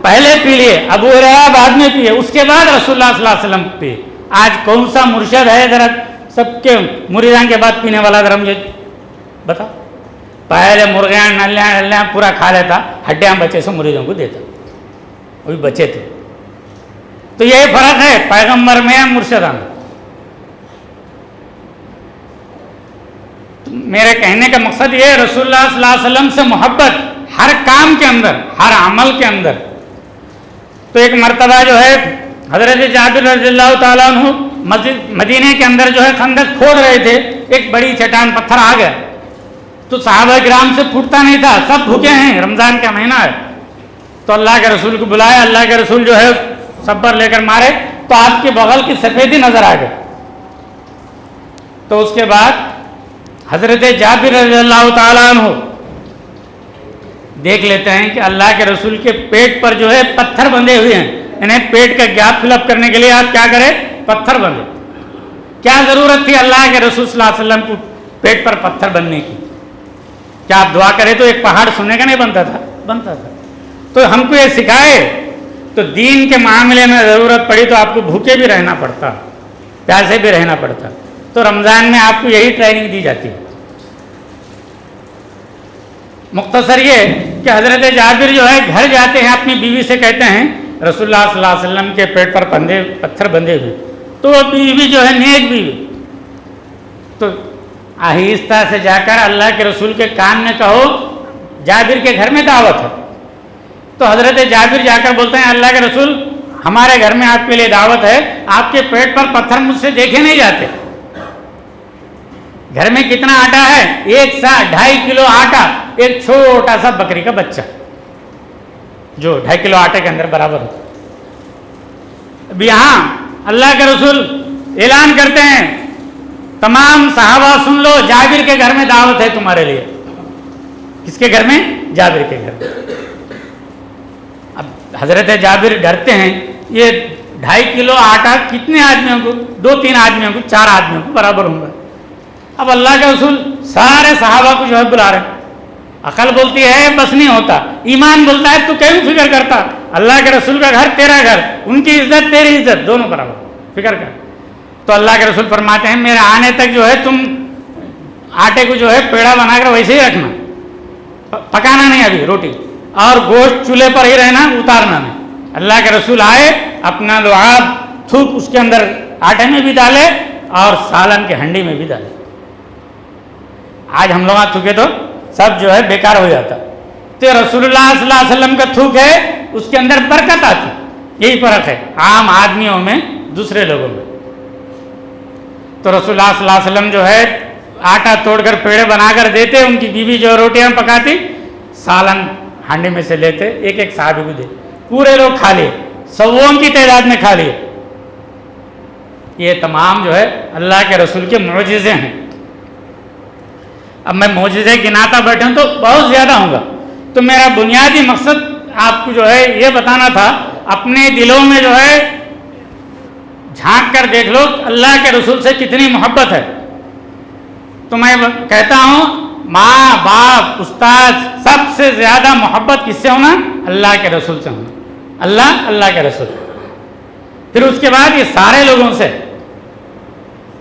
پہلے پی لیے, ابو ہریرہ بعد میں پیے, اس کے بعد رسول اللہ صلی اللہ علیہ وسلم پیے. آج کون سا مرشد ہے ذرا سب کے مریدان کے بعد پینے والا, ذرا مجھے بتا. پہلے مرغیاں نلیاں پورا کھا لیتا, ہڈیاں بچے سے مریدوں کو دیتا, وہی بچے تھے. تو یہ فرق ہے پیغمبر میں یا مرشدان میں. میرے کہنے کا مقصد یہ ہے, رسول اللہ صلی اللہ علیہ وسلم سے محبت ہر کام کے اندر, ہر عمل کے اندر. تو ایک مرتبہ جو ہے حضرت جابر رضی اللہ تعالیٰ عنہ مسجد مدینے کے اندر جو ہے خندق کھود رہے تھے, ایک بڑی چٹان پتھر آ گیا. تو صحابہ کرام سے پھوٹتا نہیں تھا, سب بھوکے ہیں, رمضان کا مہینہ ہے. تو اللہ کے رسول کو بلایا, اللہ کے رسول جو ہے صبر لے کر مارے, تو آپ کے بغل کی سفیدی نظر آ گئی. تو اس کے بعد حضرت جابر رضی اللہ تعالیٰ عنہ دیکھ لیتے ہیں کہ اللہ کے رسول کے پیٹ پر جو ہے پتھر بندھے ہوئے ہیں, انہیں پیٹ کا گیپ فل اپ کرنے کے لیے آپ کیا کریں, پتھر بندھے. کیا ضرورت تھی اللہ کے رسول صلی اللہ علیہ وسلم کو پیٹ پر پتھر بندھنے کی؟ کیا آپ دعا کریں تو ایک پہاڑ سننے کا نہیں بنتا تھا؟ بنتا تھا. تو ہم کو یہ سکھائے, تو دین کے معاملے میں ضرورت پڑی تو آپ کو بھوکے بھی رہنا پڑتا, پیاسے بھی رہنا پڑتا. تو رمضان میں آپ کو یہی ٹریننگ دی جاتی ہے. مختصر یہ کہ حضرت جابر جو ہے گھر جاتے ہیں, اپنی بیوی سے کہتے ہیں رسول اللہ صلی اللہ علیہ وسلم کے پیٹ پر پتھر بندھے ہوئے. تو وہ بیوی جو ہے نیک بیوی, تو آہستہ سے جا کر اللہ کے رسول کے کان میں کہو جابر کے گھر میں دعوت ہے. تو حضرت جابر جا کر بولتے ہیں اللہ کے رسول ہمارے گھر میں آپ کے لیے دعوت ہے, آپ کے پیٹ پر پتھر مجھ سے دیکھے نہیں جاتے. گھر میں کتنا آٹا ہے؟ 2.5 کلو آٹا, ایک چھوٹا سا بکری کا بچہ جو 2.5 کلو آٹے کے اندر برابر ہوتا. اب یہاں اللہ کے رسول اعلان کرتے ہیں تمام صحابہ سن لو, جابر کے گھر میں دعوت ہے تمہارے لیے. کس کے گھر میں؟ جابر کے گھر میں. اب حضرت جابر ڈرتے ہیں, یہ 2.5 کلو آٹا کتنے آدمیوں کو, 2-3 آدمیوں کو, 4 آدمیوں کو برابر ہوں گا. اب اللہ کے رسول سارے صحابہ کو جو ہے بلا رہے ہیں. عقل بولتی ہے بس نہیں ہوتا, ایمان بولتا ہے تو کیوں فکر کرتا, اللہ کے رسول کا گھر تیرا گھر, ان کی عزت تیری عزت, دونوں برابر, فکر کر. تو اللہ کے رسول فرماتے ہیں میرے آنے تک جو ہے تم آٹے کو جو ہے پیڑا بنا کر ویسے ہی رکھنا, پکانا نہیں ابھی روٹی, اور گوشت چولہے پر ہی رہنا, اتارنا نہیں. اللہ کے رسول آئے, اپنا لعاب تھوک اس کے اندر آٹے میں بھی ڈالے اور سالن کے ہنڈی میں بھی ڈالے. آج ہم لوگ تھوکے تو سب جو ہے بیکار ہو جاتا. تو رسول اللہ صلی اللہ علیہ وسلم کا تھوک ہے, اس کے اندر برکت آتی. یہی فرق ہے عام آدمیوں میں دوسرے لوگوں میں. تو رسول اللہ صلی اللہ علیہ وسلم جو ہے آٹا توڑ کر پیڑے بنا کر دیتے, ان کی بیوی جو روٹیاں پکاتی, سالن ہانڈی میں سے لیتے, ایک ایک صحابی کو دے, پورے لوگ کھا لیے, 100 کی تعداد میں کھا لیے. یہ تمام جو ہے اللہ کے رسول کے معجزے ہیں. اب میں معجزے گناتا بیٹھا ہوں تو بہت زیادہ ہوں گا. تو میرا بنیادی مقصد آپ کو جو ہے یہ بتانا تھا, اپنے دلوں میں جو ہے جھانک کر دیکھ لو اللہ کے رسول سے کتنی محبت ہے. تو میں کہتا ہوں ماں باپ استاد سب سے زیادہ محبت کس سے ہونا؟ اللہ کے رسول سے ہونا. اللہ کے رسول, پھر اس کے بعد یہ سارے لوگوں سے.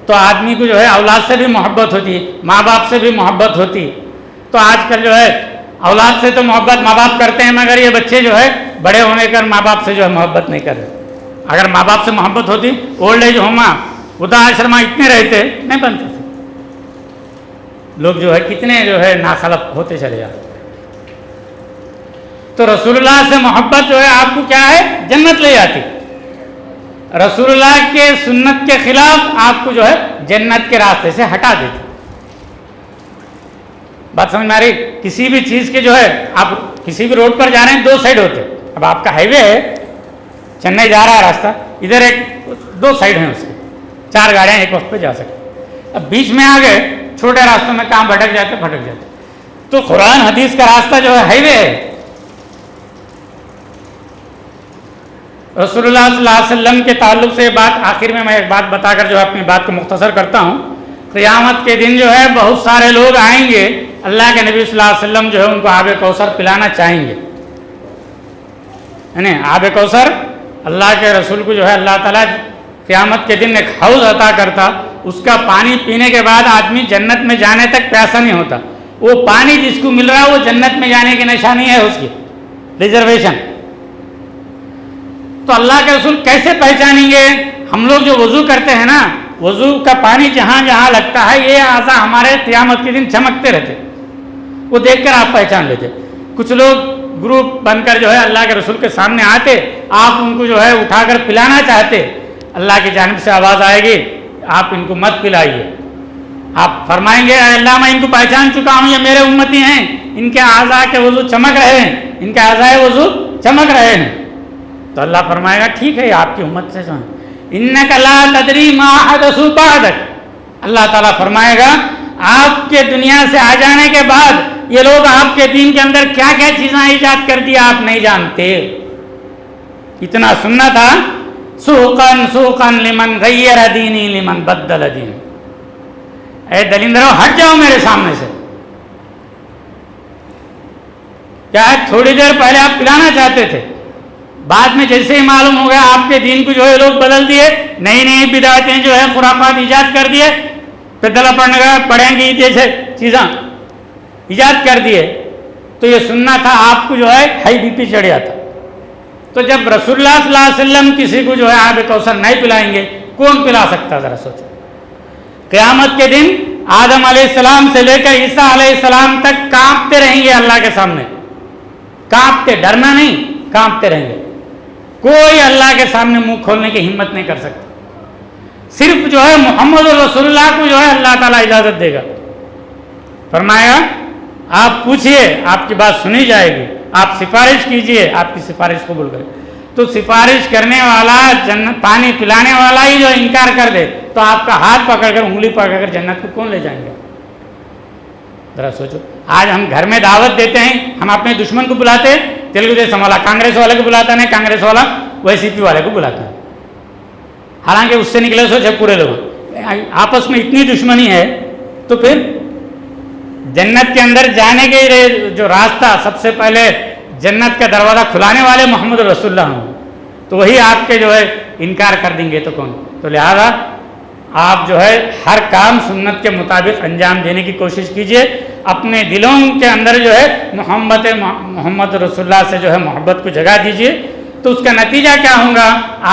تو آدمی کو جو ہے اولاد سے بھی محبت ہوتی, ماں باپ سے بھی محبت ہوتی. تو آج کل جو ہے اولاد سے تو محبت ماں باپ کرتے ہیں, مگر یہ بچے جو ہے بڑے ہونے کر ماں باپ سے جو ہے محبت نہیں کر رہے. اگر ماں باپ سے محبت ہوتی اولڈ ایج ہوما وردھاشرم اتنے رہتے نہیں بنتے تھے. لوگ جو ہے کتنے جو ہے ناخلف ہوتے چلے جاتے. تو رسول اللہ سے محبت جو ہے آپ کو کیا ہے جنت لے جاتی. رسول اللہ کے سنت کے خلاف آپ کو جو ہے جنت کے راستے سے ہٹا دیتی. بات سمجھ میں آ رہی؟ کسی بھی چیز کے جو ہے آپ کسی بھی روڈ پر جا رہے ہیں دو سائڈ ہوتے. اب آپ کا ہائی وے ہے چنئی جا رہا ہے راستہ, ادھر ایک دو سائڈ ہیں اس کے, 4 گاڑیاں ایک وقت پہ جا سکتے. اب بیچ میں آ گئے چھوٹے راستوں میں کہاں بھٹک جاتے. تو قرآن حدیث کا راستہ جو ہے ہائی وے ہے. رسول اللہ صلی اللہ علیہ وسلم کے تعلق سے بات آخر میں ایک بات بتا کر جو ہے اپنی بات کو مختصر کرتا ہوں. قیامت کے دن جو ہے بہت سارے لوگ آئیں گے, اللہ کے نبی صلی اللہ علیہ وسلم جو ہے ان کو آب کوثر پلانا چاہیں گے. یعنی آب کوثر اللہ کے رسول کو جو ہے اللہ تعالیٰ قیامت کے دن ایک حوض عطا کرتا, اس کا پانی پینے کے بعد آدمی جنت میں جانے تک پیاسا نہیں ہوتا. وہ پانی جس کو مل رہا ہے وہ جنت میں جانے کی نشانی ہے, اس کی ریزرویشن. تو اللہ کے رسول کیسے پہچانیں گے؟ ہم لوگ جو وضو کرتے ہیں نا, وضو کا پانی جہاں جہاں لگتا ہے یہ اعضاء ہمارے قیامت کے دن چمکتے رہتے, وہ دیکھ کر آپ پہچان لیتے. کچھ لوگ گروپ بن کر جو ہے اللہ کے رسول کے سامنے آتے, آپ ان کو جو ہے اٹھا کر پلانا چاہتے, اللہ کی جانب سے آواز آئے گی آپ ان کو مت پلائیے. آپ فرمائیں گے اے اللہ میں ان کو پہچان چکا ہوں, یہ میرے امتی ہیں, ان کے اعضاء کے وضو چمک رہے ہیں, ان کے اعضاء وضو چمک رہے ہیں. تو اللہ فرمائے گا ٹھیک ہے آپ کی امت سے سمجھ. انک لا تدری ما حدثوا بعدک, اللہ تعالیٰ فرمائے گا آپ کے دنیا سے آ جانے کے بعد یہ لوگ آپ کے دین کے اندر کیا کیا چیزیں ایجاد کر دی آپ نہیں جانتے. اتنا سننا تھا, سوقن سوقن لمن غیر دینی لمن بدل دینی. اے دلندرو ہٹ جاؤ میرے سامنے سے. کیا ہے تھوڑی دیر پہلے آپ پلانا چاہتے تھے, بعد میں جیسے ہی معلوم ہو گیا آپ کے دین کو جو ہے لوگ بدل دیے, نئی نئی بدعتیں جو ہے خرافات ایجاد کر دیے, پیدل پڑھنے کا پڑھیں گی جیسے چیزیں ایجاد کر دیے. تو یہ سننا تھا آپ کو جو ہے ہائی بی پی چڑھ جاتا. تو جب رسول اللہ صلی اللہ علیہ وسلم کسی کو جو ہے آب کوثر نہیں پلائیں گے کون پلا سکتا؟ ذرا سوچو. قیامت کے دن آدم علیہ السلام سے لے کر عیسیٰ علیہ السلام تک کانپتے رہیں گے اللہ کے سامنے, کانپتے, ڈرنا نہیں, کانپتے رہیں گے. کوئی اللہ کے سامنے منہ کھولنے کی ہمت نہیں کر سکتا. صرف جو ہے محمد رسول اللہ کو جو ہے اللہ تعالیٰ اجازت دے گا. فرمایا آپ پوچھئے آپ کی بات سنی جائے گی, آپ سفارش کیجئے آپ کی سفارش قبول کرے. تو سفارش کرنے والا جنت پانی پلانے والا ہی جو انکار کر دے تو آپ کا ہاتھ پکڑ کر انگلی پکڑ کر جنت کو کون لے جائیں گے؟ ذرا سوچو. آج ہم گھر میں دعوت دیتے ہیں, ہم اپنے دشمن کو بلاتے ہیں, تیلگو دیشم والا کانگریس والے کو بلاتا نہیں, کانگریس والا وی سی پی والے کو بلاتا ہے. حالانکہ اس سے نکلے سوچے پورے لوگ آپس میں اتنی دشمنی ہے. تو پھر جنت کے اندر جانے کے جو راستہ سب سے پہلے جنت کا دروازہ کھلانے والے محمد رسول اللہ ہوں, تو وہی آپ کے جو ہے انکار کر دیں گے تو کون؟ تو لہذا آپ جو ہے ہر کام سنت کے مطابق انجام دینے کی کوشش کیجئے. اپنے دلوں کے اندر جو ہے محمد رسول اللہ سے جو ہے محبت کو جگہ دیجئے. تو اس کا نتیجہ کیا ہوگا؟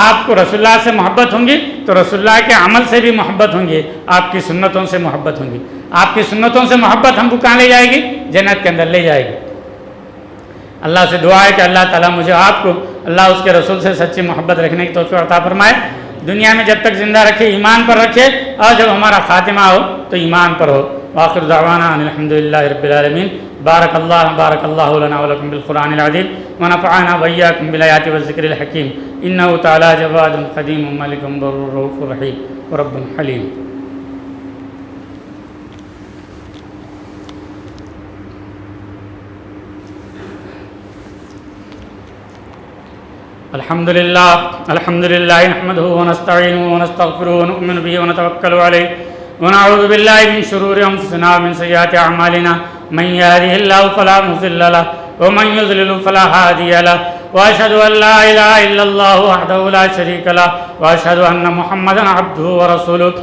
آپ کو رسول اللہ سے محبت ہوں گی تو رسول اللہ کے عمل سے بھی محبت ہوں گی, آپ کی سنتوں سے محبت ہوں گی. آپ کی سنتوں سے محبت ہم کو کہاں لے جائے گی؟ جنت کے اندر لے جائے گی. اللہ سے دعا ہے کہ اللہ تعالیٰ مجھے آپ کو اللہ اس کے رسول سے سچی محبت رکھنے کی توفیق عطا فرمائے. دنیا میں جب تک زندہ رکھے ایمان پر رکھے, اور جب ہمارا خاتمہ ہو تو ایمان پر ہو. وآخر دعوانا ان الحمدللہ رب العالمین. بارک اللہ لنا ولکم بالقرآن العظیم ونفعنا وإياکم بالآیات والذکر الحکیم. انہ تعالی جواد قدیم ملک بر رؤوف رحیم رب حلیم. الحمد للہ نحمده ونستعینه ونستغفره ونؤمن به ونتوکل علیہ ونعوذ باللہ من شرور انفسنا ومن سیئات اعمالنا من يهده الله فلا مضل له ومن يضلل فلا هادي له واشهد ان لا اله الا الله وحده لا شريك له واشهد ان محمدا عبده ورسوله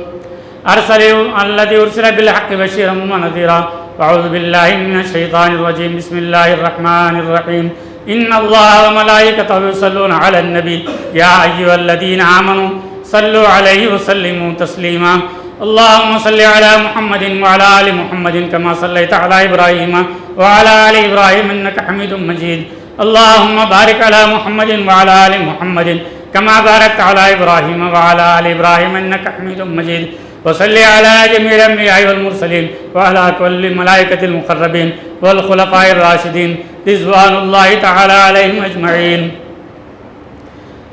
الذي ارسل بالحق بشيرا ونذيرا. اعوذ باللہ من الشیطان الرجیم. بسم اللہ الرحمن الرحیم. إن الله وملائكته يصلون على النبي يا أيها الذين آمنوا صلوا عليه وسلموا تسليما اللهم صل على محمد وعلى آل محمد كما صليت على إبراهيم وعلى آل إبراهيم إنك حميد مجيد اللهم بارك على محمد وعلى آل محمد كما باركت على إبراهيم وعلى آل إبراهيم إنك حميد مجيد وصل على جميع الأنبياء والمرسلين وعلى كل الملائكة المقربين والخلفاء الراشدين رضوان الله تعالى عليهم أجمعين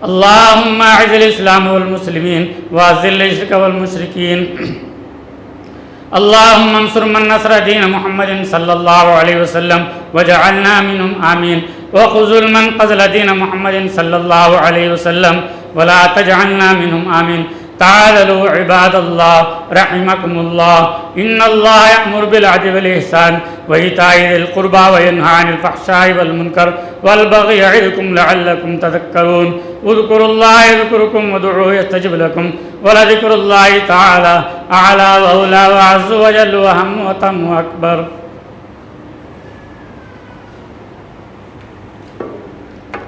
اللهم أعز الإسلام والمسلمين وأذل الشرك والمشركين اللهم انصر من نصر دين محمد صلى الله عليه وسلم وجعلنا منهم آمين وخذل من قتل دين محمد صلى الله عليه وسلم ولا تجعلنا منهم آمين تعالوا عباد الله رحمكم الله إن الله يأمر بالعدل والإحسان وإيتاء ذي القربى وينهى عن الفحشاء والمنكر والبغي يعظكم لعلكم تذكرون اذكروا الله يذكركم وادعوه يستجب لكم ولذكر الله تعالى أعلى وأولى وأعز وجل وأهم وأتم وأكبر